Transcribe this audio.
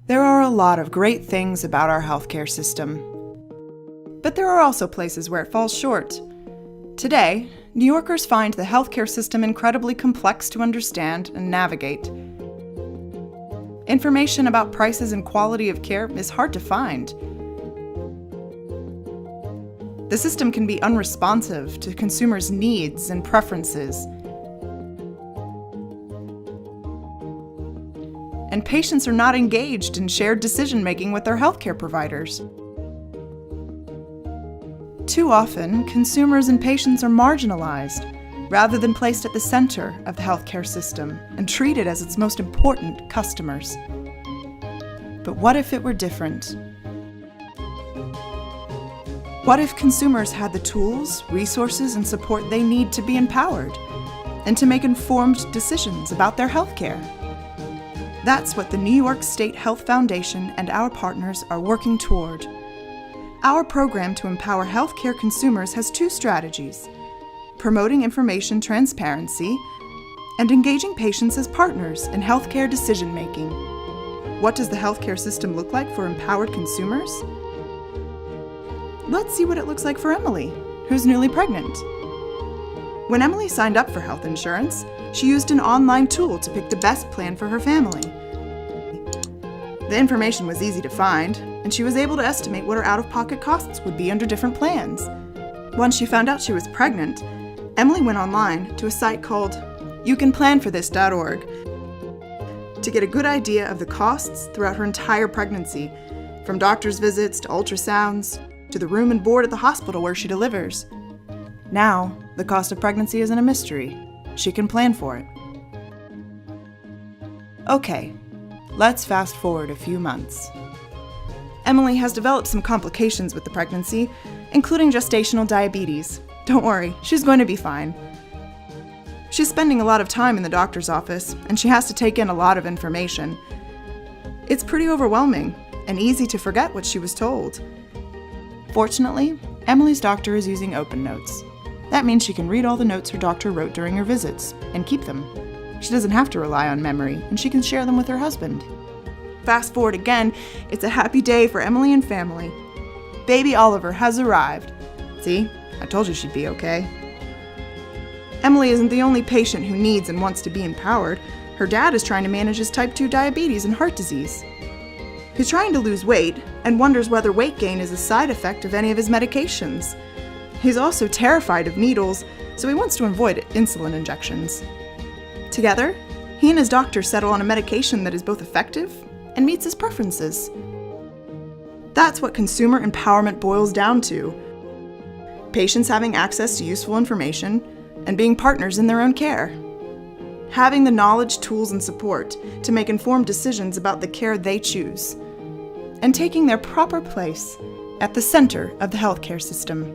There are a lot of great things about our healthcare system, but there are also places where it falls short. Today, New Yorkers find the healthcare system incredibly complex to understand and navigate. Information about prices and quality of care is hard to find. The system can be unresponsive to consumers' needs and preferences. And patients are not engaged in shared decision-making with their healthcare providers. Too often, consumers and patients are marginalized, rather than placed at the center of the healthcare system and treated as its most important customers. But what if it were different? What if consumers had the tools, resources, and support they need to be empowered and to make informed decisions about their healthcare? That's what the New York State Health Foundation and our partners are working toward. Our program to empower healthcare consumers has two strategies: promoting information transparency and engaging patients as partners in healthcare decision-making. What does the healthcare system look like for empowered consumers? Let's see what it looks like for Emily, who's newly pregnant. When Emily signed up for health insurance, she used an online tool to pick the best plan for her family. The information was easy to find, and she was able to estimate what her out-of-pocket costs would be under different plans. Once she found out she was pregnant, Emily went online to a site called youcanplanforthis.org to get a good idea of the costs throughout her entire pregnancy, from doctor's visits to ultrasounds, to the room and board at the hospital where she delivers. Now, the cost of pregnancy isn't a mystery. She can plan for it. Okay, let's fast forward a few months. Emily has developed some complications with the pregnancy, including gestational diabetes. Don't worry, she's going to be fine. She's spending a lot of time in the doctor's office, and she has to take in a lot of information. It's pretty overwhelming and easy to forget what she was told. Fortunately, Emily's doctor is using Open Notes. That means she can read all the notes her doctor wrote during her visits and keep them. She doesn't have to rely on memory, and she can share them with her husband. Fast forward again, it's a happy day for Emily and family. Baby Oliver has arrived. See, I told you she'd be okay. Emily isn't the only patient who needs and wants to be empowered. Her dad is trying to manage his type 2 diabetes and heart disease. He's trying to lose weight and wonders whether weight gain is a side effect of any of his medications. He's also terrified of needles, so he wants to avoid insulin injections. Together, he and his doctor settle on a medication that is both effective and meets his preferences. That's what consumer empowerment boils down to: patients having access to useful information and being partners in their own care. Having the knowledge, tools, and support to make informed decisions about the care they choose, and taking their proper place at the center of the healthcare system.